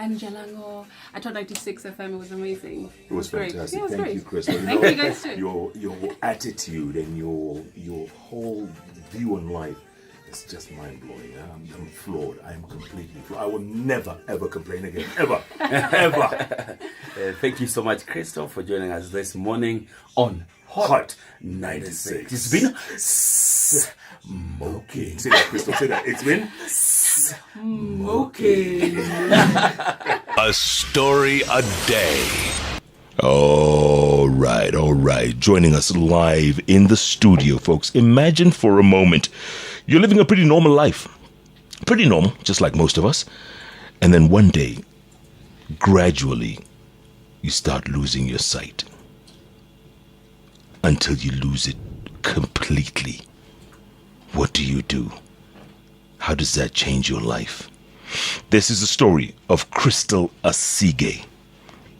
And Jalango, I thought 96 FM, it was amazing. It was fantastic. Yeah, Thank you, Crystal. Thank you guys too. Your attitude and your whole view on life is just mind-blowing. I'm floored. I'm completely floored. I will never, ever complain again. Ever. Ever. Thank you so much, Crystal, for joining us this morning on Hot 96. It's been smoking. Say that, Crystal. Say that. It's been smoking. A story a day. All right. Joining us live in the studio, folks. Imagine for a moment you're living a pretty normal life. Pretty normal, just like most of us. And then one day, gradually, you start losing your sight. Until you lose it completely. What do? How does that change your life? This is the story of Crystal Asige.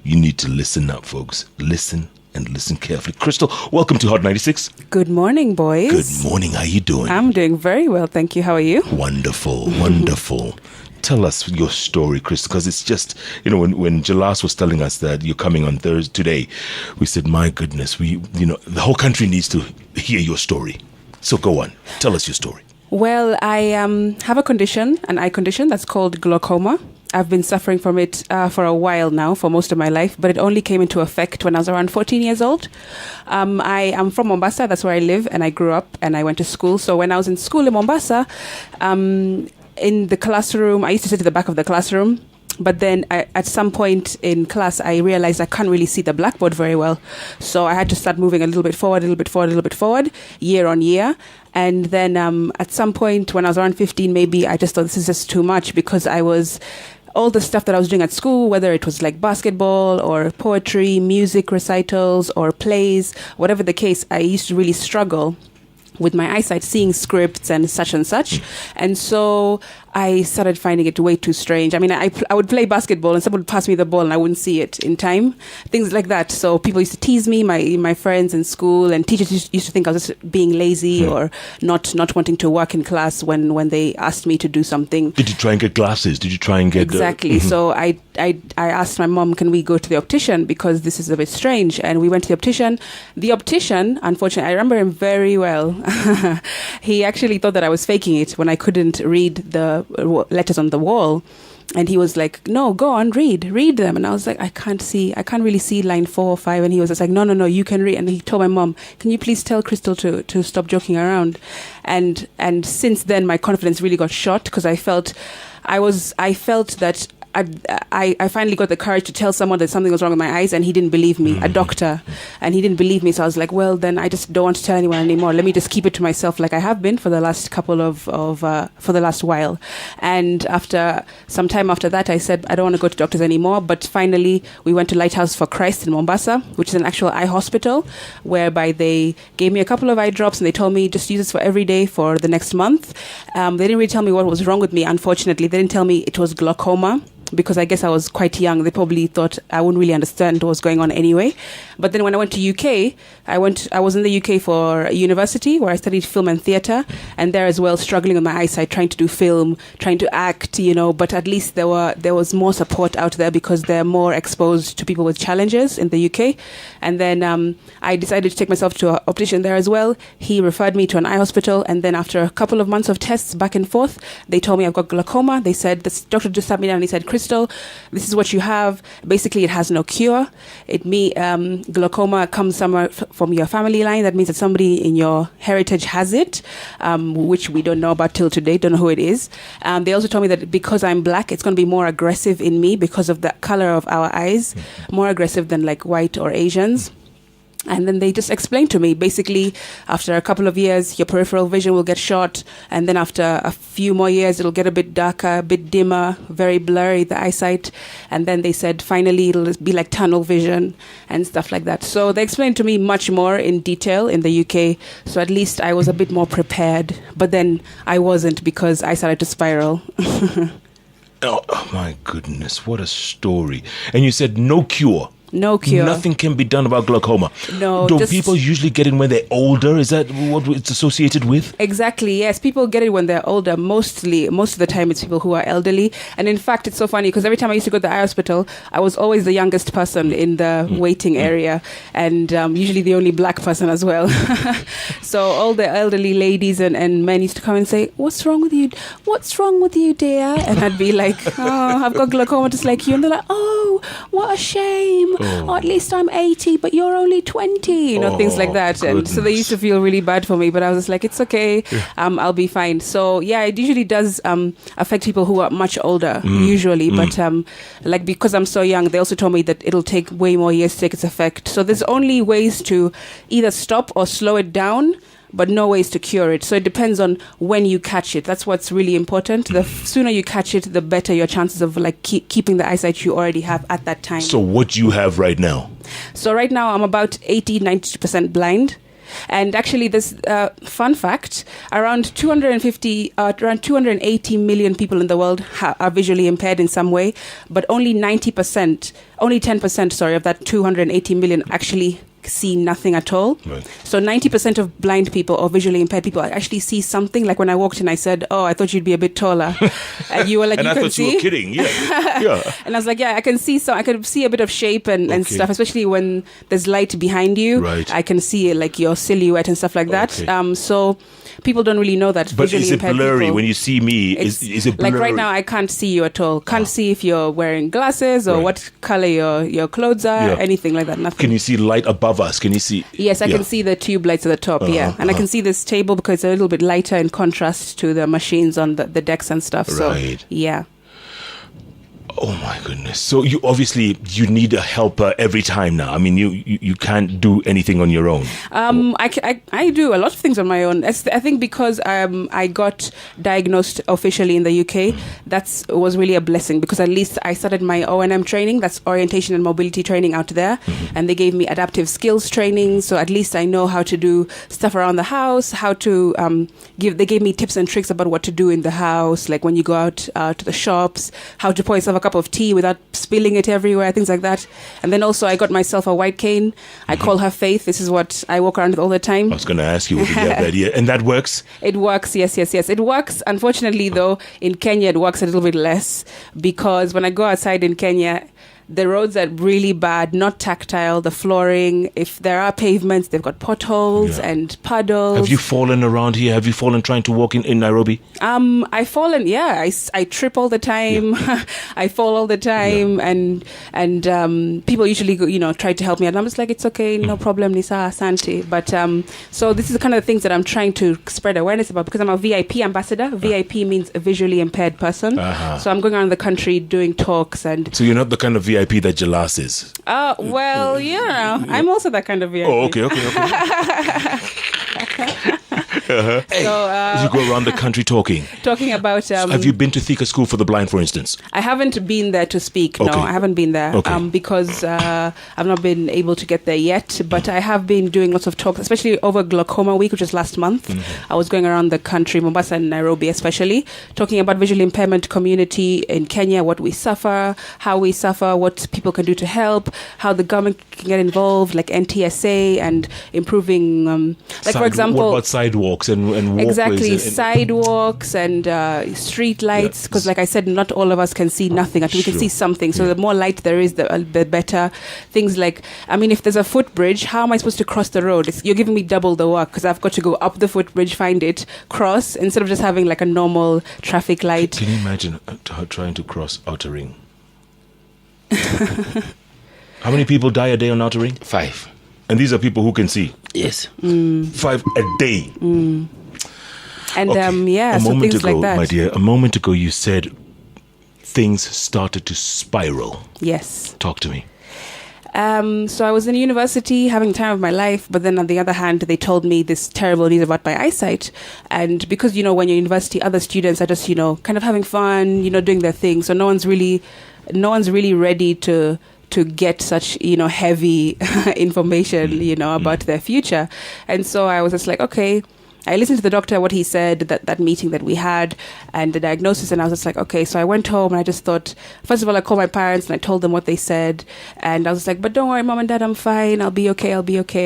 You need to listen up, folks. Listen and listen carefully. Crystal, welcome to Hot 96. Good morning, boys. Good morning. How you doing? I'm doing very well, thank you. How are you? Wonderful. Tell us your story, Crystal, because it's just, when Jalass was telling us that you're coming on Thursday today, we said, my goodness, the whole country needs to hear your story. So go on. Tell us your story. Well, I have an eye condition that's called glaucoma. I've been suffering from it for a while now, for most of my life, but it only came into effect when I was around 14 years old. I am from Mombasa, that's where I live, and I grew up and I went to school. So when I was in school in Mombasa, in the classroom, I used to sit at the back of the classroom, but then at some point in class, I realized I can't really see the blackboard very well. So I had to start moving a little bit forward, year on year. And then at some point when I was around 15, maybe I just thought this is just too much, because all the stuff that I was doing at school, whether it was like basketball or poetry, music recitals or plays, whatever the case, I used to really struggle with my eyesight, seeing scripts and such. And so I started finding it way too strange. I mean, I would play basketball and someone would pass me the ball and I wouldn't see it in time. Things like that. So people used to tease me, my friends in school, and teachers used to think I was just being lazy or not wanting to work in class when they asked me to do something. Did you try and get glasses? Did you try and get... Exactly. So I asked my mom, can we go to the optician, because this is a bit strange? And we went to the optician. The optician, unfortunately, I remember him very well. He actually thought that I was faking it when I couldn't read the letters on the wall, and he was like, no, go on, read them. And I was like, I can't really see line 4 or 5. And he was just like, no, you can read. And he told my mom, can you please tell Crystal to stop joking around? And since then my confidence really got shot, because I felt that I finally got the courage to tell someone that something was wrong with my eyes, and he didn't believe me, a doctor, and he didn't believe me. So I was like, well, then I just don't want to tell anyone anymore. Let me just keep it to myself, like I have been for the last for the last while. And after some time after that, I said, I don't want to go to doctors anymore. But finally, we went to Lighthouse for Christ in Mombasa, which is an actual eye hospital, whereby they gave me a couple of eye drops and they told me just use this for every day for the next month. They didn't really tell me what was wrong with me, unfortunately. They didn't tell me it was glaucoma, because I guess I was quite young. They probably thought I wouldn't really understand what was going on anyway. But then when I went to UK, I was in the UK for university, where I studied film and theatre, and there as well, struggling with my eyesight, trying to do film, trying to act, but at least there was more support out there, because they're more exposed to people with challenges in the UK. And then I decided to take myself to an optician there as well. He referred me to an eye hospital, and then after a couple of months of tests back and forth, they told me I've got glaucoma. They said, this doctor just sat me down and he said, Crystal, this is what you have. Basically, it has no cure. Glaucoma comes somewhere from your family line. That means that somebody in your heritage has it, which we don't know about till today. Don't know who it is. They also told me that because I'm black, it's going to be more aggressive in me because of the color of our eyes, more aggressive than like white or Asians. And then they just explained to me, basically, after a couple of years, your peripheral vision will get shot. And then after a few more years, it'll get a bit darker, a bit dimmer, very blurry, the eyesight. And then they said, finally, it'll be like tunnel vision and stuff like that. So they explained to me much more in detail in the UK. So at least I was a bit more prepared. But then I wasn't, because I started to spiral. Oh, my goodness. What a story. And you said no cure. No cure. Nothing can be done about glaucoma. No. Do people usually get it when they're older? Is that what it's associated with? Exactly, yes. People get it when they're older. Most of the time it's people who are elderly. And in fact, it's so funny because every time I used to go to the eye hospital, I was always the youngest person in the waiting area, and usually the only black person as well. So all the elderly ladies and men used to come and say, "What's wrong with you? What's wrong with you, dear?" And I'd be like, "Oh, I've got glaucoma just like you." And they're like, "Oh, what a shame. Oh, at least I'm 80, but you're only 20." Things like that. And so they used to feel really bad for me, but I was just like, it's okay. I'll be fine. So yeah, it usually does affect people who are much older, usually. But like, because I'm so young, they also told me that it'll take way more years to take its effect. So there's only ways to either stop or slow it down, but no ways to cure it. So it depends on when you catch it. That's what's really important. The sooner you catch it, the better your chances of like keeping the eyesight you already have at that time. So what do you have right now? So right now I'm about 80-90% blind. And actually, this fun fact: around 280 million people in the world are visually impaired in some way, but only 10%, of that 280 million actually see nothing at all. Right. So 90% of blind people or visually impaired people actually see something. Like when I walked in, I said, "Oh, I thought you'd be a bit taller," and you were like, and "You I can thought see?" you were kidding. Yeah. And I was like, "Yeah, I can see some. I could see a bit of shape and stuff, especially when there's light behind you. Right. I can see like your silhouette and stuff like that." So people don't really know that. But visually is it impaired blurry people, when you see me? Is it blurry? like right now, I can't see you at all. Can't see if you're wearing glasses or what color your clothes are, anything like that. Nothing. Can you see light above us? Can you see? Yes, I can see the tube lights at the top, and I can see this table because it's a little bit lighter in contrast to the machines on the decks and stuff. So, Right. yeah. Oh my goodness! So you need a helper every time now. I mean, you can't do anything on your own. I do a lot of things on my own. I think because I got diagnosed officially in the UK, that was really a blessing because at least I started my O&M training. That's orientation and mobility training out there, and they gave me adaptive skills training. So at least I know how to do stuff around the house. How to They gave me tips and tricks about what to do in the house, like when you go out to the shops, how to pour yourself a cup of tea without spilling it everywhere, things like that. And then also I got myself a white cane. I call her Faith. This is what I walk around with all the time. I was going to ask you whether you have that idea, and that works. It works, yes. It works. Unfortunately, though, in Kenya it works a little bit less because when I go outside in Kenya, the roads are really bad, not tactile. The flooring, if there are pavements, they've got potholes and puddles. Have you fallen around here? Have you fallen trying to walk in Nairobi? I've fallen. Yeah, I trip all the time. I fall all the time, and people usually go, try to help me, and I'm just like, it's okay, no problem, Nisa, asante. But so this is the kind of things that I'm trying to spread awareness about because I'm a VIP ambassador. VIP means a visually impaired person. So I'm going around the country doing talks and. So you're not the kind of VIP that Jalass is? Well, I'm also that kind of VIP. Oh, okay. So, you go around the country talking about. Have you been to Thika School for the Blind, for instance? I haven't been there to speak. No, I haven't been there because I've not been able to get there yet. But I have been doing lots of talks, especially over Glaucoma Week, which was last month. I was going around the country, Mombasa and Nairobi especially, talking about visual impairment community in Kenya, what we suffer, how we suffer, what people can do to help, how the government can get involved, like NTSA and improving, for example. What about sidewalks and walkways? Exactly, sidewalks and street lights, because like I said, not all of us can see nothing. We can see something. So the more light there is, the better. Things like, if there's a footbridge, how am I supposed to cross the road? You're giving me double the work because I've got to go up the footbridge, find it, cross, instead of just having like a normal traffic light. Can you imagine trying to cross Outer Ring? How many people die a day on Outer Ring? 5. And these are people who can see? Yes. 5 a day. And a so moment things ago, like that. my dear, a moment ago you said things started to spiral. Yes. Talk to me. So I was in university having the time of my life, but then on the other hand, they told me this terrible news about my eyesight. And because, when you're in university, other students are just, kind of having fun, doing their thing. So no one's really ready to get such, heavy information, about their future. And so I was just like, okay, I listened to the doctor, what he said, that meeting that we had, and the diagnosis, and I was just like, okay. So I went home and I just thought, first of all, I called my parents and I told them what they said, and I was like, but don't worry, Mom and Dad, I'm fine, I'll be okay,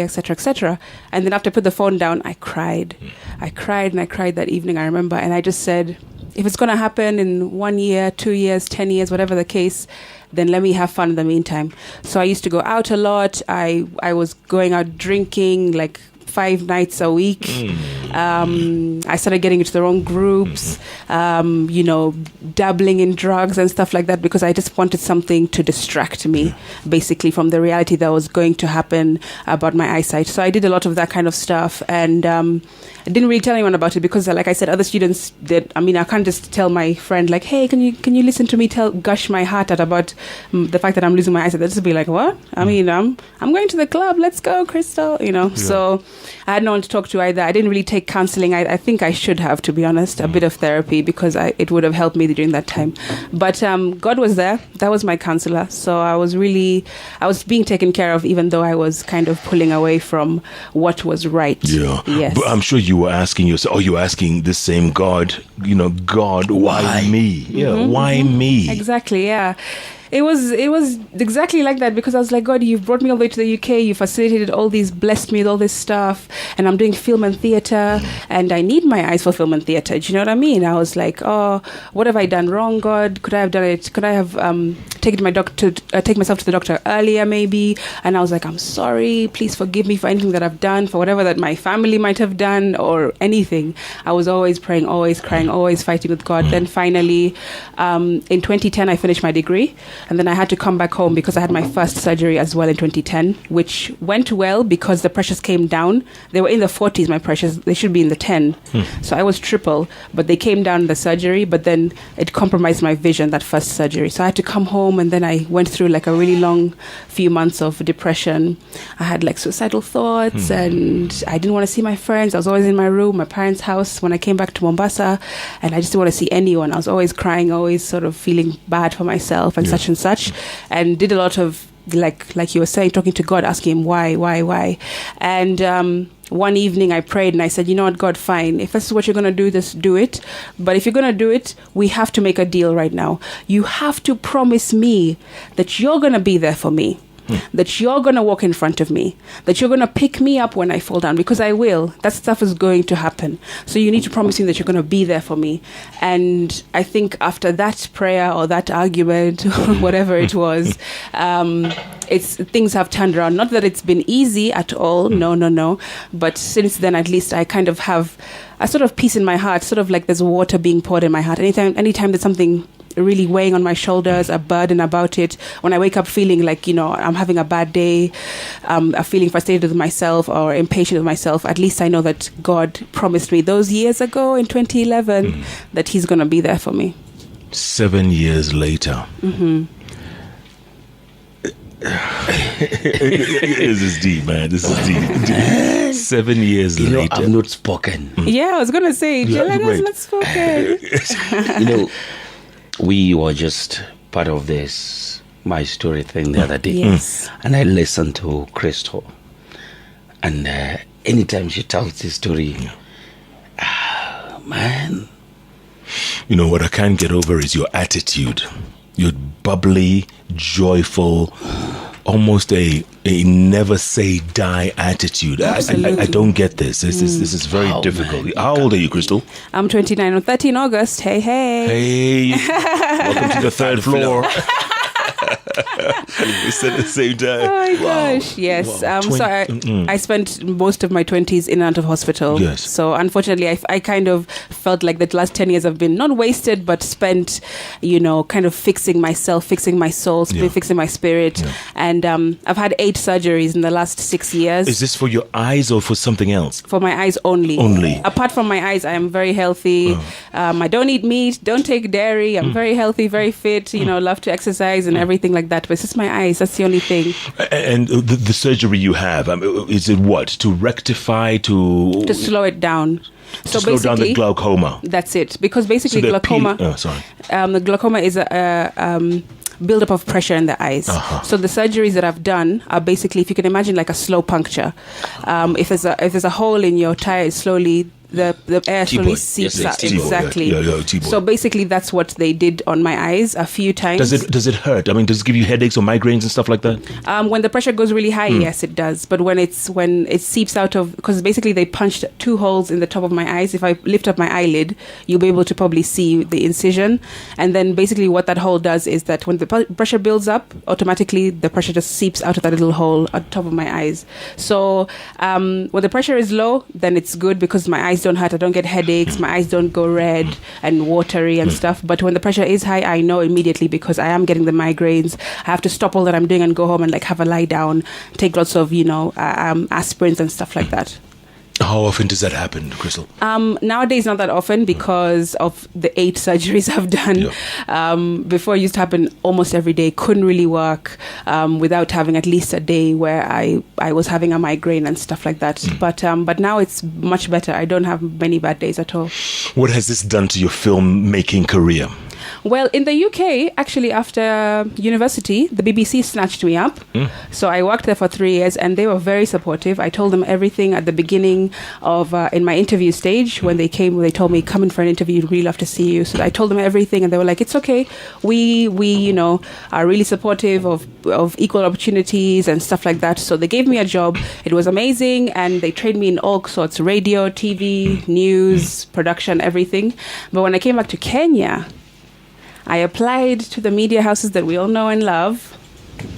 etc., etc. And then after I put the phone down, I cried. I cried that evening, I remember, and I just said, if it's going to happen in 1 year, 2 years, 10 years, whatever the case, then let me have fun in the meantime. So I used to go out a lot. I was going out drinking like 5 nights a week. I started getting into the wrong groups, dabbling in drugs and stuff like that, because I just wanted something to distract me, basically, from the reality that was going to happen about my eyesight. So I did a lot of that kind of stuff, and I didn't really tell anyone about it because, like I said, other students did. I mean, I can't just tell my friend, like, hey, can you listen to me gush my heart out about the fact that I'm losing my eyesight? They'll just be like, what? I mean, I'm going to the club. Let's go, Crystal. So I had no one to talk to either. I didn't really take counseling. I think I should have, to be honest, a bit of therapy, because it would have helped me during that time. But God was there. That was my counselor. So I was being taken care of, even though I was kind of pulling away from what was right. Yeah. Yes. But I'm sure you were asking yourself, you were asking the same God, God, why me? Yeah, why me? Exactly, yeah. It was exactly like that, because I was like, God, you've brought me all the way to the UK, you facilitated all these, blessed me with all this stuff, and I'm doing film and theatre, and I need my eyes for film and theatre. Do you know what I mean? I was like, oh, what have I done wrong, God? Could I have done it? Could I have take myself to the doctor earlier, maybe? And I was like, I'm sorry, please forgive me for anything that I've done, for whatever that my family might have done, or anything. I was always praying, always crying, always fighting with God. Then finally, in 2010, I finished my degree. And then I had to come back home because I had my first surgery as well in 2010, which went well because the pressures came down. They were in the 40s, my pressures. They should be in the 10. So I was triple, but they came down in the surgery, but then it compromised my vision, that first surgery. So I had to come home, and then I went through like a really long few months of depression. I had like suicidal thoughts, and I didn't want to see my friends. I was always in my room, my parents' house when I came back to Mombasa, and I just didn't want to see anyone. I was always crying, always sort of feeling bad for myself and such and such, and did a lot of like you were saying, talking to God, asking him why. And one evening I prayed and I said, you know what, God, fine, if this is what you're going to do, just do it. But if you're going to do it, we have to make a deal right now. You have to promise me that you're going to be there for me. That you're going to walk in front of me, that you're going to pick me up when I fall down, because I will. That stuff is going to happen. So you need to promise me that you're going to be there for me. And I think after that prayer or that argument, whatever it was, things have turned around. Not that it's been easy at all. No. But since then, at least I kind of have a sort of peace in my heart, sort of like there's water being poured in my heart. Anytime there's something really weighing on my shoulders, a burden about it, when I wake up feeling like, I'm having a bad day, feeling frustrated with myself or impatient with myself, at least I know that God promised me those years ago in 2011 that he's going to be there for me. 7 years later. This is deep, man. This is deep. 7 years later. I've not spoken. Yeah, I was going to say, Jalass, let's spoken. We were just part of this My Story thing the other day. Yes. And I listened to Crystal. And anytime she tells this story, man. You know, what I can't get over is your attitude. You're bubbly, joyful, almost a never say die attitude. I don't get this. This is very difficult. Man. How old are you, Crystal? I'm 29 on 13 August. Hey. Hey. Welcome to the third floor. We said at the same time. Oh my gosh, yes. So I spent most of my 20s in and out of hospital. Yes. So unfortunately, I kind of felt like the last 10 years have been not wasted, but spent, kind of fixing myself, fixing my soul, fixing my spirit. Yeah. And I've had 8 surgeries in the last 6 years. Is this for your eyes or for something else? For my eyes only. Only. Apart from my eyes, I am very healthy. I don't eat meat, don't take dairy. I'm very healthy, very fit, love to exercise and everything like that. But it's just my eyes. That's the only thing. And the surgery you have, is it what? To rectify, to slow it down. So slow down the glaucoma. That's it. Because basically glaucoma... the glaucoma is a buildup of pressure in the eyes. So the surgeries that I've done are basically, if you can imagine, like a slow puncture. If there's a hole in your tire, slowly the air slowly T-boy. seeps Yes, out. T-boy. Exactly. Yeah, T-boy. So basically, that's what they did on my eyes a few times. Does it hurt? I mean, does it give you headaches or migraines and stuff like that? When the pressure goes really high, yes, it does. But when it seeps out of, because basically they punched 2 holes in the top of my eyes. If I lift up my eyelid, you'll be able to probably see the incision. And then basically what that hole does is that when the pressure builds up, automatically the pressure just seeps out of that little hole at the top of my eyes. So when the pressure is low, then it's good because my eyes don't hurt. I don't get headaches. My eyes don't go red and watery and stuff. But when the pressure is high, I know immediately because I am getting the migraines. I have to stop all that I'm doing and go home and like have a lie down, take lots of aspirins and stuff like that. How often does that happen, Crystal? Nowadays, not that often because of the 8 surgeries I've done. Yeah. Before, it used to happen almost every day. Couldn't really work without having at least a day where I was having a migraine and stuff like that. But now it's much better. I don't have many bad days at all. What has this done to your filmmaking career? Well, in the UK, actually, after university, the BBC snatched me up. So I worked there for 3 years, and they were very supportive. I told them everything at the beginning of in my interview stage. When they came, they told me, "Come in for an interview. We'd really love to see you." So I told them everything, and they were like, "It's okay. We are really supportive of equal opportunities and stuff like that." So they gave me a job. It was amazing, and they trained me in all sorts: radio, TV, news, production, everything. But when I came back to Kenya, I applied to the media houses that we all know and love.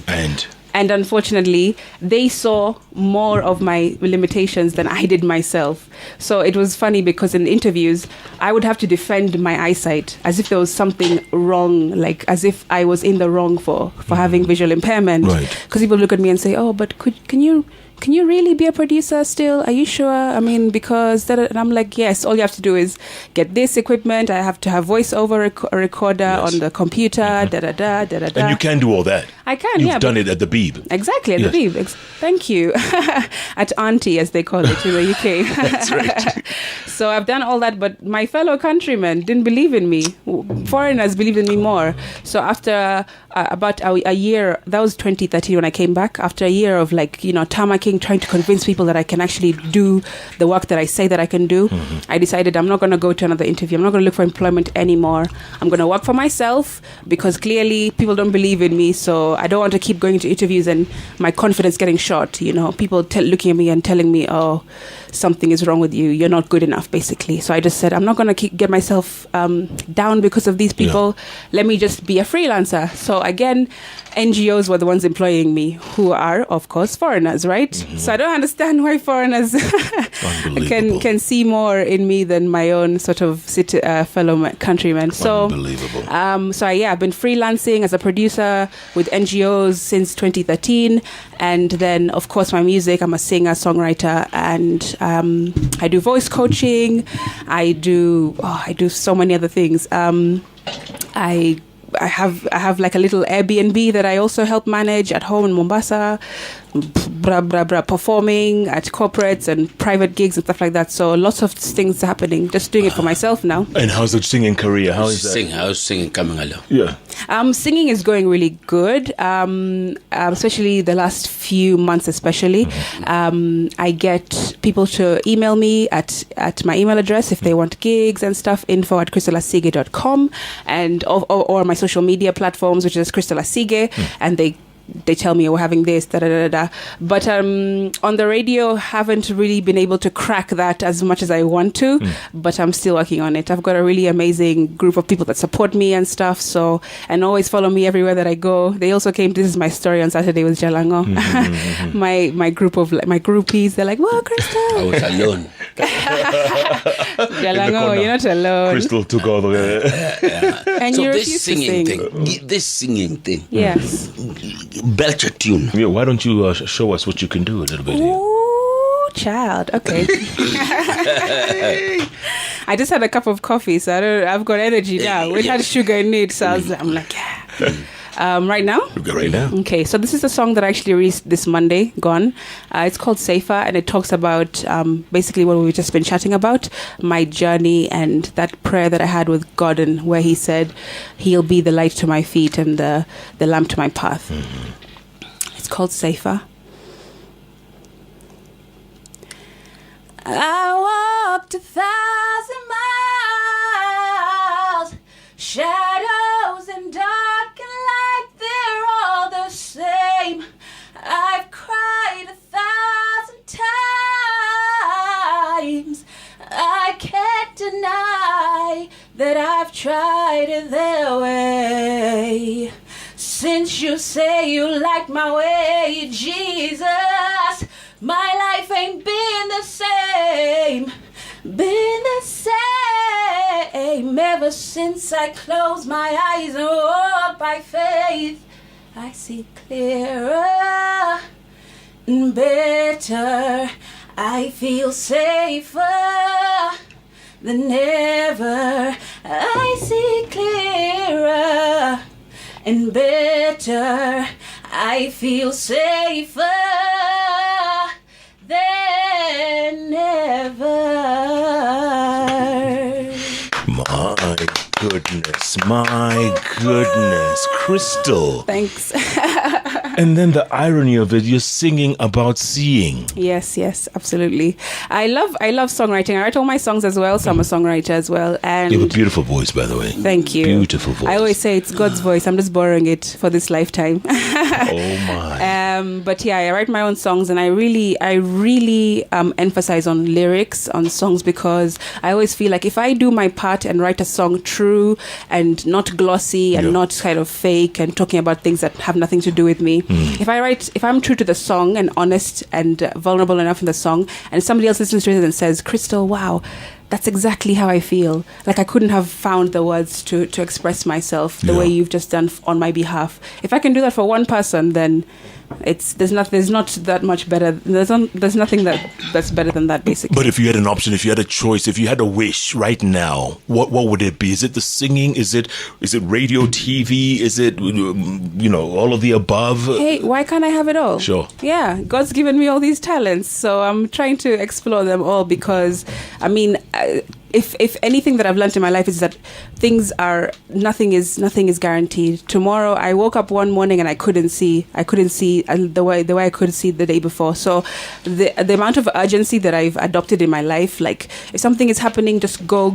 And unfortunately, they saw more of my limitations than I did myself. So it was funny because in interviews, I would have to defend my eyesight as if there was something wrong, like as if I was in the wrong for having visual impairment. Right. Because people look at me and say, "Oh, but can you really be a producer still? Are you sure?" I mean, because that, and I'm like, yes, all you have to do is get this equipment. I have to have voiceover recorder on the computer, da-da-da. And you can do all that. I can, You've done it at the Beeb. Exactly, at the Beeb. Thank you. At Auntie, as they call it in the UK. That's right. So I've done all that, but my fellow countrymen didn't believe in me. Foreigners believed in me more. So after about a year, that was 2013 when I came back, after a year of tarmacking, trying to convince people that I can actually do the work that I say that I can do, I decided I'm not going to go to another interview. I'm not going to look for employment anymore. I'm going to work for myself because clearly people don't believe in me. So I don't want to keep going to interviews and my confidence getting shot. People looking at me and telling me, "Oh, something is wrong with you. You're not good enough," basically. So I just said, I'm not going to get myself down because of these people. Let me just be a freelancer. So again, NGOs were the ones employing me, who are, of course, foreigners, right? So I don't understand why foreigners can see more in me than my own sort of fellow countrymen. So, unbelievable. I've been freelancing as a producer with NGOs since 2013. And then, of course, my music, I'm a singer, songwriter, and I do voice coaching. I do so many other things. I have like a little Airbnb that I also help manage at home in Mombasa, performing at corporates and private gigs and stuff like that. So lots of things happening. Just doing it for myself now. And how's the singing career? How is that? How's singing coming along? Yeah. Singing is going really good, especially the last few months especially. I get people to email me at my email address if they want gigs and stuff, info@crystalasige.com, and or my social media platforms, which is Crystal Asige, and they tell me we're having this, But on the radio, haven't really been able to crack that as much as I want to, but I'm still working on it. I've got a really amazing group of people that support me and stuff, so, and always follow me everywhere that I go. They also came, this is my story on Saturday with Jalango. my group of, my groupies, they're like, "Wow, Crystal." I was alone. Jalango, you're not alone. Crystal took all the... And So you this refuse to singing sing. this singing thing, Yes. belch a tune. Yeah, why don't you show us what you can do a little bit here? Ooh, child. Okay. I just had a cup of coffee, so I've got energy now. We had sugar in it, so I'm like, yeah. Right now? Right now. Okay, so this is a song that I actually released this Monday, gone. It's called Safer, and it talks about basically what we've just been chatting about, my journey and that prayer that I had with God, and where he said he'll be the light to my feet and the lamp to my path. It's called Safer. I up to 1,000 miles. Shadows and dark and light, they're all the same. I've cried 1,000 times. I can't deny that I've tried it their way. Since you say you like my way, Jesus, my life ain't been the same. Been the same ever since I closed my eyes and walked by faith. I see clearer and better. I feel safer than ever. I see clearer and better. I feel safer than ever. My goodness, Crystal. Thanks. And then the irony of it, you're singing about seeing. Yes, absolutely. I love songwriting. I write all my songs as well, so I'm a songwriter as well. And You have a beautiful voice, by the way. thank you. Beautiful voice. I always say it's God's voice. I'm just borrowing it for this lifetime. Oh my. But yeah, I write my own songs, and I really emphasize on lyrics on songs, because I always feel like if I do my part and write a song true and not glossy and not kind of fake and talking about things that have nothing to do with me, if I'm true to the song and honest and vulnerable enough in the song, and somebody else listens to it and says, Crystal, wow, that's exactly how I feel. Like I couldn't have found the words to express myself the way you've just done on my behalf. If I can do that for one person, then there's not that much better. There's nothing that's better than that, basically. But if you had an option, if you had a choice, if you had a wish right now, what would it be? Is it the singing? Is it radio, TV? Is it all of the above? Hey, why can't I have it all? Sure. Yeah, God's given me all these talents, so I'm trying to explore them all, because I mean, if anything that I've learned in my life is that nothing is guaranteed. Tomorrow, I woke up one morning and I couldn't see the way I could see the day before. So the amount of urgency that I've adopted in my life, like if something is happening, just go,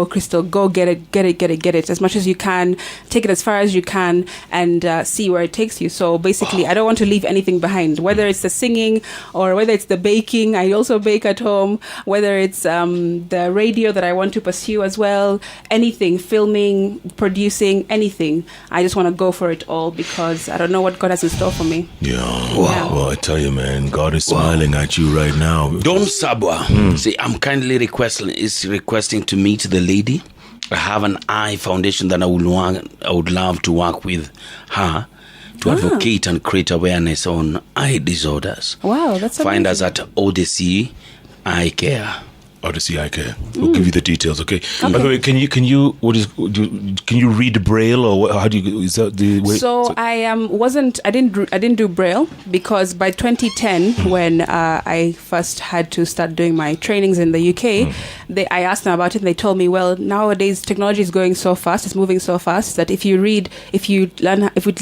Crystal, go get it as much as you can, take it as far as you can, and see where it takes you. So basically, I don't want to leave anything behind, whether it's the singing or whether it's the baking. I also bake at home, whether it's the radio that I want to pursue as well, anything, filming, producing, anything. I just want to go for it all, because I don't know what God has in store for me. Yeah. Wow. Well, I tell you, man, God is smiling at you right now. Don Sabwa, say, I'm kindly requesting to meet the lady. I have an eye foundation that I would love to work with her to advocate and create awareness on eye disorders. Wow, that's amazing. Find us at Odyssey Eye Care. Odyssey Eye Care. We'll give you the details, okay? By the way, can you read Braille, or how do you, is that the way? So I didn't do Braille, because by 2010, when I first had to start doing my trainings in the UK, I asked them about it, and they told me, well, nowadays technology is going so fast, it's moving so fast, that if we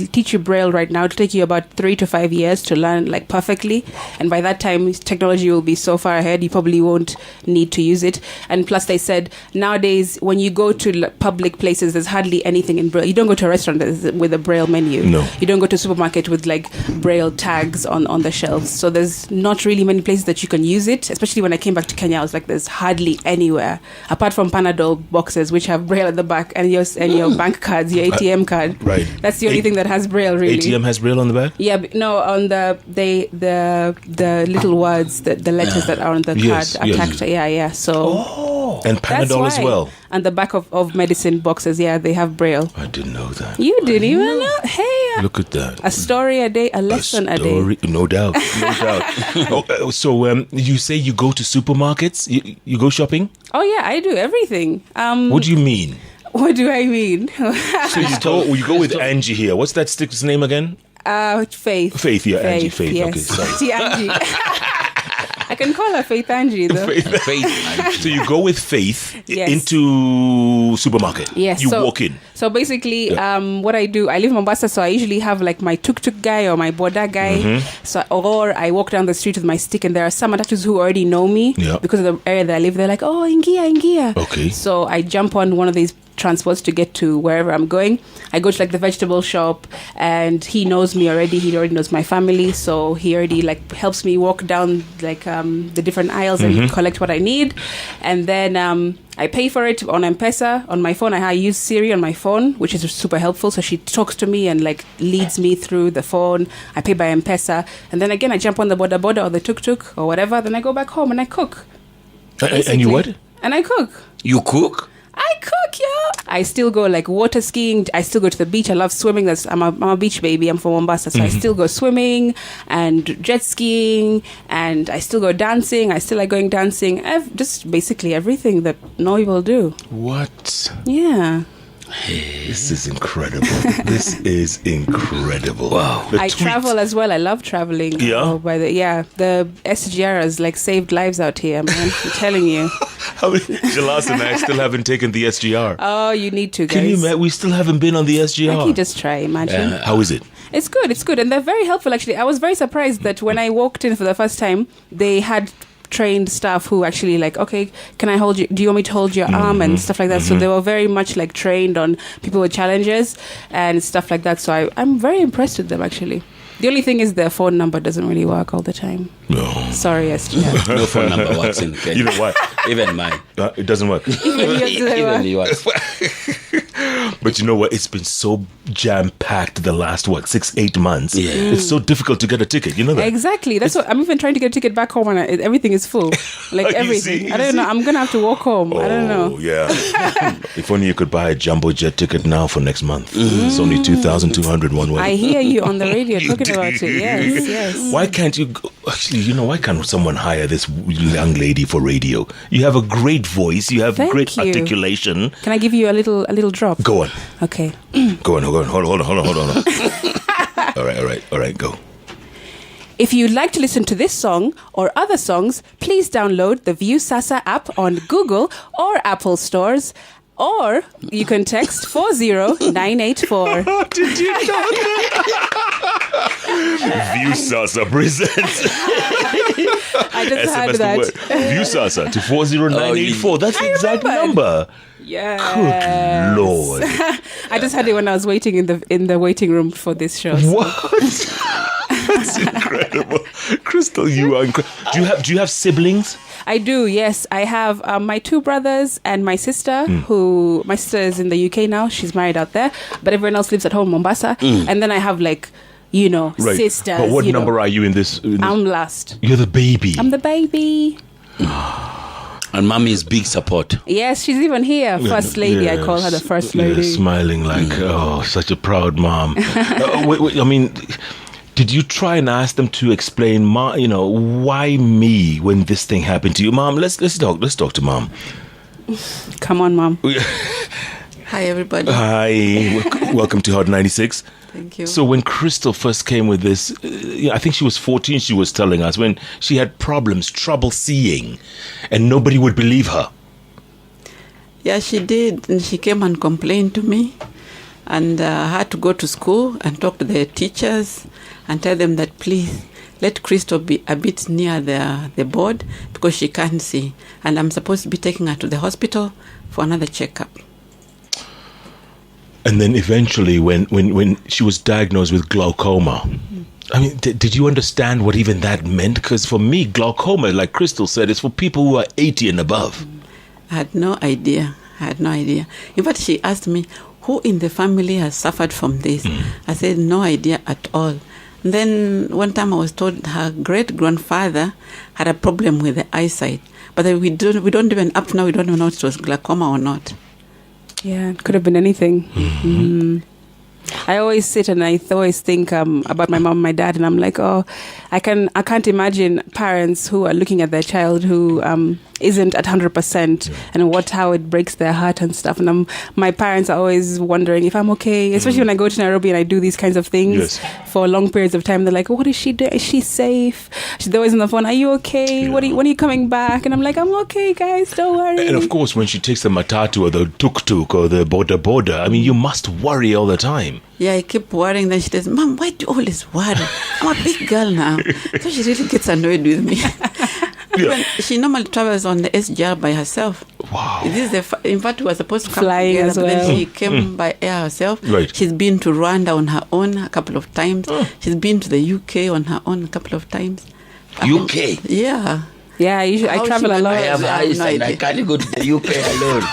teach you Braille right now, it'll take you about 3 to 5 years to learn like perfectly, and by that time technology will be so far ahead, you probably won't need to use it. And plus, they said nowadays when you go to public places, there's hardly anything in Braille. You don't go to a restaurant with a Braille menu. No. You don't go to a supermarket with like Braille tags on the shelves. So there's not really many places that you can use it. Especially when I came back to Kenya, I was like, there's hardly anywhere apart from Panadol boxes, which have Braille at the back, and your bank cards, your ATM card. Right. That's the only thing that has Braille, really. ATM has Braille on the back? Yeah, no, on the little words, the letters that are on the card attached. Yeah. So and Panadol as well. And the back of medicine boxes, they have Braille. I didn't know that. You didn't even know? Hey, look at that. A story a day, a lesson a day. No doubt. So you say you go to supermarkets? You go shopping? Oh yeah, I do everything. What do you mean? What do I mean? So you go with Angie here. What's that stick's name again? Faith. Faith, yeah, Angie, Faith. Yes. Okay, sorry. See, Angie. I can call her Faith Angie though. Faith. So you go with Faith Yes. into supermarket. Yes. You so, walk in. So basically, what I do, I live in Mombasa, so I usually have like my tuk-tuk guy or my boda guy. Mm-hmm. So, or I walk down the street with my stick, and there are some attachers who already know me Yeah. because of the area that I live. They're like, oh, Ingia. Okay. So I jump on one of these transports to get to wherever I'm going. I go to like the vegetable shop, and he knows me already. He already knows my family, so he already like helps me walk down like the different aisles and collect what I need, and then I pay for it on M-Pesa on my phone. I use Siri on my phone, which is super helpful. So she talks to me and like leads me through the phone. I pay by M-Pesa, and then again I jump on the boda or the tuk-tuk or whatever. Then I go back home and I cook. And you what? And I cook. You cook? I cook, yeah. I still go like water skiing. I still go to the beach. I love swimming. I'm a beach baby. I'm from Mombasa, so I still go swimming and jet skiing, and I still go dancing. I still like going dancing. Just basically everything that no people do. What? Yeah. This is incredible. This is incredible. Wow. The I tweet- travel as well. I love traveling. Yeah? The SGR has like saved lives out here, man. I'm telling you. Jalass and I still haven't taken the SGR. Oh, you need to, guys. Can you imagine? We still haven't been on the SGR. Like you just try, imagine. How is it? It's good, and they're very helpful. Actually, I was very surprised that when I walked in for the first time, they had trained staff who actually like, okay, can I hold you? Do you want me to hold your arm and stuff like that? So they were very much like trained on people with challenges and stuff like that. So I'm very impressed with them actually. The only thing is their phone number doesn't really work all the time. No. Sorry, SGR. No phone number works in Kenya. You know what? Even mine. It doesn't work. Even yours. But you know what? It's been so jam-packed the last, 6-8 months. Yeah. It's so difficult to get a ticket. You know that? Exactly. That's what I'm even trying to get a ticket back home, and everything is full. Like You everything. see, I don't know. I'm gonna have to walk home. I don't know. Oh, yeah. If only you could buy a jumbo jet ticket now for next month. It's only 2,200 one way. I hear you on the radio talking about it. Yes. Why can't you actually, why can't someone hire this young lady for radio? You have a great voice, you have Thank great you. articulation. Can I give you a little drop? Go on. Okay. Go on. Hold on. All right, go. If you'd like to listen to this song or other songs, please download the View Sasa app on Google or Apple stores, or you can text 40984. Did you know that? View Sasa presents. I just had SMS the that. word. View Sasa to 40984. That's the exact number. Yeah. Good Lord. I just had it when I was waiting in the waiting room for this show. So. What? That's incredible. Crystal, you are incredible. Do you have siblings? I do, yes. I have my two brothers and my sister, my sister is in the UK now. She's married out there. But everyone else lives at home in Mombasa. And then I have Right. sisters. But what number are you in this? I'm last. You're the baby. I'm the baby. And mommy is big support. Yes, she's even here. First lady. I call her the first lady. Smiling like, such a proud mom. Wait, I mean, did you try and ask them to explain, why me when this thing happened to you? Mom, let's talk to mom. Come on, Mom. Hi, everybody. Hi, welcome to Hot 96. Thank you. So when Crystal first came with this, I think she was 14, she was telling us, when she had trouble seeing, and nobody would believe her. Yeah, she did. And she came and complained to me. And I had to go to school and talk to the teachers and tell them that, please, let Crystal be a bit near the board because she can't see. And I'm supposed to be taking her to the hospital for another checkup. And then eventually, when she was diagnosed with glaucoma, I mean, did you understand what even that meant? Because for me, glaucoma, like Crystal said, is for people who are 80 and above. I had no idea. In fact, she asked me, who in the family has suffered from this? I said, no idea at all. And then one time I was told her great-grandfather had a problem with the eyesight. But we don't even, up to now, we don't even know if it was glaucoma or not. Yeah, it could have been anything. I always sit and I always think about my mom and my dad, and I'm like, I can't imagine parents who are looking at their child who isn't at 100%, and how it breaks their heart and stuff. And my parents are always wondering if I'm okay, especially when I go to Nairobi and I do these kinds of things for long periods of time. They're like, what is she doing? Is she safe? She's always on the phone. Are you okay? When are you coming back? And I'm like, I'm okay, guys, don't worry. And of course, when she takes the matatu or the tuk-tuk or the boda, I mean, you must worry all the time. Yeah, I keep worrying. Then she says, Mom, why do you always worry? I'm a big girl now. So she really gets annoyed with me. She normally travels on the SGR by herself. Wow. In fact, we were supposed to come flying together, as but well. then she came by air herself. Right. She's been to Rwanda on her own a couple of times. She's been to the UK on her own a couple of times. UK? Yeah. Yeah, I How travel she a lot. I have no eyes and I idea. can't go to the UK alone.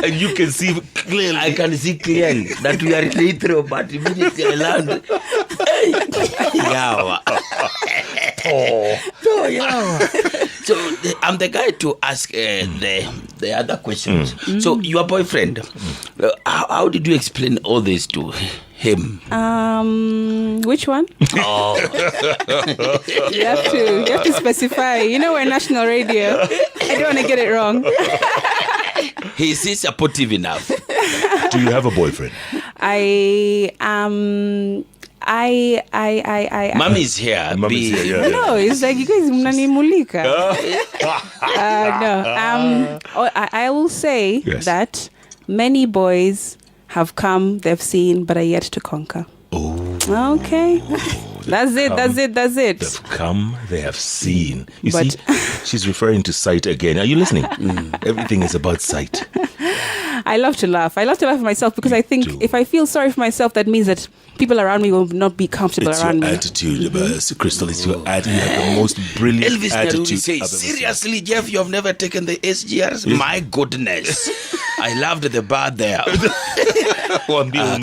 And you can see clearly. I can see clearly that we are in Heathrow, but immediately I land. Hey! Yawa. So, yawa. So I'm the guy to ask the other questions. So your boyfriend, how did you explain all this to him? Which one? Oh, You have to specify. You know, we're national radio. I don't want to get it wrong. he is supportive enough. Do you have a boyfriend? Mommy's here. Mommy's here, yeah. No, it's like you guys mnanimulika. No. I will say that many boys have come, they've seen, but are yet to conquer. Oh. Okay. That's it. They've come, they have seen. You see, she's referring to sight again. Are you listening? Everything is about sight. I love to laugh. I love to laugh at myself because I think if I feel sorry for myself, that means that people around me will not be comfortable It's around your me. attitude, Crystal. It's your attitude. You have the most brilliant Elvis attitude. Narudi says, seriously, Jeff, you have never taken the SGRs? My goodness. I loved the bar there.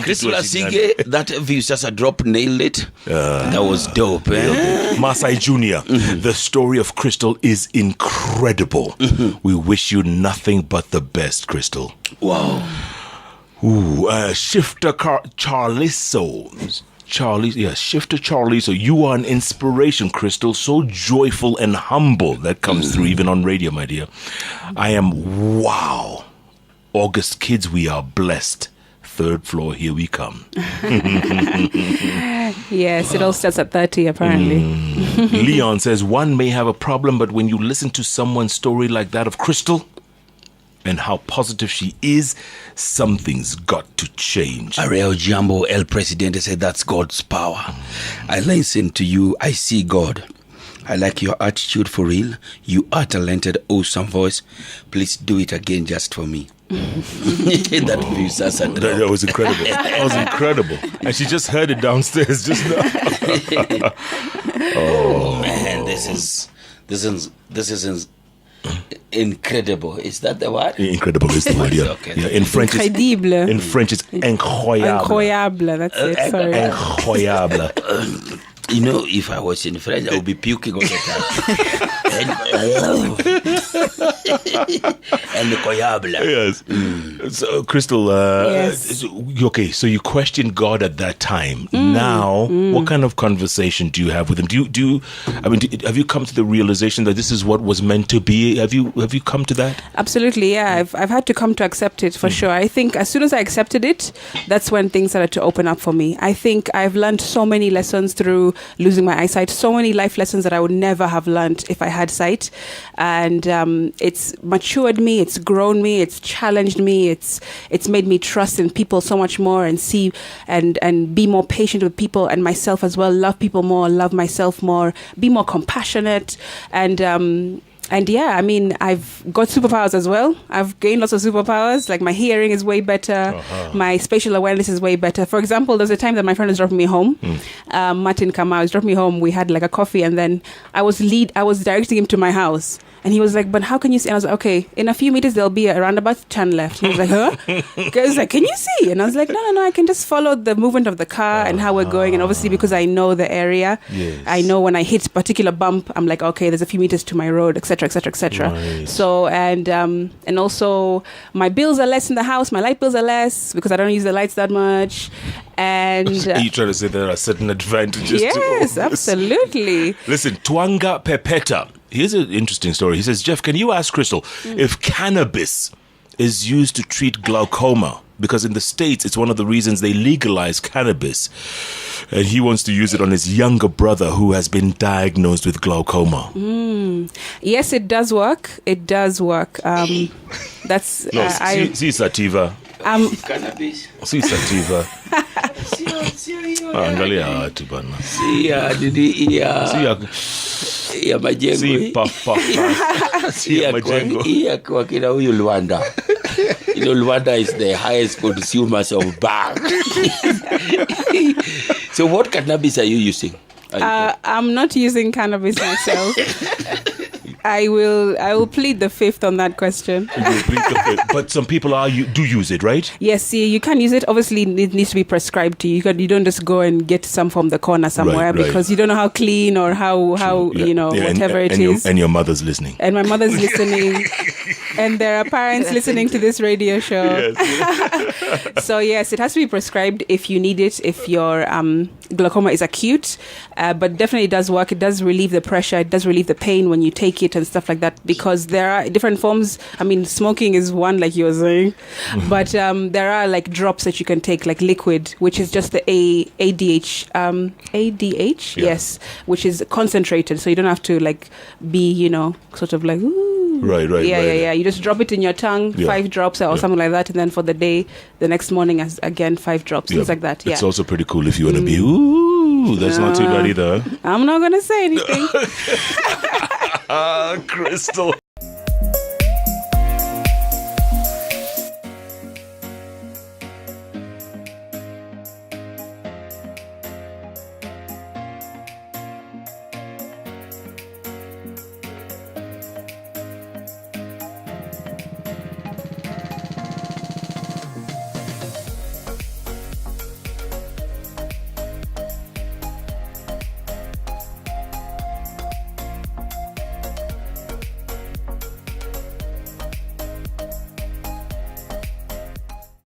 Crystal Asige, that Viusasa drop nailed it. That was dope. Masai Jr., the story of Crystal is incredible. We wish you nothing but the best, Crystal. Wow. Ooh, Shifter Charliso. Shifter Charlie. So you are an inspiration, Crystal. So joyful and humble. That comes through even on radio, my dear. I am, wow. August kids, we are blessed. Third floor, here we come. Yes, it all starts at 30, apparently. Leon says, one may have a problem, but when you listen to someone's story like that of Crystal and how positive she is, something's got to change. Ariel Jambo, El Presidente, said that's God's power. I listen to you, I see God. I like your attitude for real. You are talented, awesome voice. Please do it again just for me. That was incredible. That was incredible. And she just heard it downstairs just now. Oh man, this is incredible. Is that the word? Incredible is the word, yeah. Okay. Yeah, in French, Incredible. In French, it's incroyable. Incroyable, that's it. Sorry. Incroyable. You know, if I was in French, I would be puking all the time. Incroyable. Yes. So, Crystal, Yes. Okay, so you questioned God at that time. Now, what kind of conversation do you have with him? Have you come to the realization that this is what was meant to be? Have you come to that? Absolutely, yeah. I've had to come to accept it for sure. I think as soon as I accepted it, that's when things started to open up for me. I think I've learned so many lessons through losing my eyesight, so many life lessons that I would never have learned if I had sight. And it's matured me, it's grown me, it's challenged me, it's made me trust in people so much more and see and be more patient with people and myself as well, love people more, love myself more, be more compassionate. And yeah, I mean, I've got superpowers as well. I've gained lots of superpowers. Like my hearing is way better. My spatial awareness is way better. For example, there's a time that my friend was dropping me home. Martin Kamau was dropping me home. We had like a coffee and then I was directing him to my house. And he was like, but how can you see? And I was like, okay, in a few meters, there'll be a roundabout, turn left. He was like, huh? I was like, can you see? And I was like, no, I can just follow the movement of the car and how we're going. And obviously, because I know the area, I know when I hit a particular bump, I'm like, okay, there's a few meters to my road, etc., etc., etc. Right. So, and also my bills are less in the house. My light bills are less because I don't use the lights that much. And Are you trying to say there are certain advantages to all yes, this? absolutely. Listen, Twanga Pepeta Here's an interesting story. He says, Jeff, can you ask Crystal if cannabis is used to treat glaucoma? Because in the States, it's one of the reasons they legalize cannabis. And he wants to use it on his younger brother who has been diagnosed with glaucoma. Yes, it does work. It does work. That's... No, see Sativa. Cannabis. See Sativa. Angalia watu bana. Ya majengo. See puff. See majengo. Kwa kina huyu Luanda. You know, Luanda is the highest consumers of bag. So what cannabis are you using? I'm not using cannabis myself. I will plead the fifth on that question. But some people do use it, right? Yes, see, you can use it. Obviously, it needs to be prescribed to you. You don't just go and get some from the corner somewhere, right. because you don't know how clean or how whatever it is. And your mother's listening. And my mother's listening. And there are parents listening to this radio show. Yes. So yes, it has to be prescribed if you need it, if your glaucoma is acute. But definitely it does work. It does relieve the pressure. It does relieve the pain when you take it and stuff like that, because there are different forms. I mean, smoking is one, like you were saying, but there are like drops that you can take, like liquid, which is just the ADH, yes, which is concentrated, so you don't have to like be, sort of like, ooh. Right. Yeah. You just drop it in your tongue, 5 drops or something like that, and then for the day, the next morning, again 5 drops, things like that. Yeah, it's also pretty cool if you want to be. Ooh, that's not too bad either. I'm not gonna say anything. Crystal.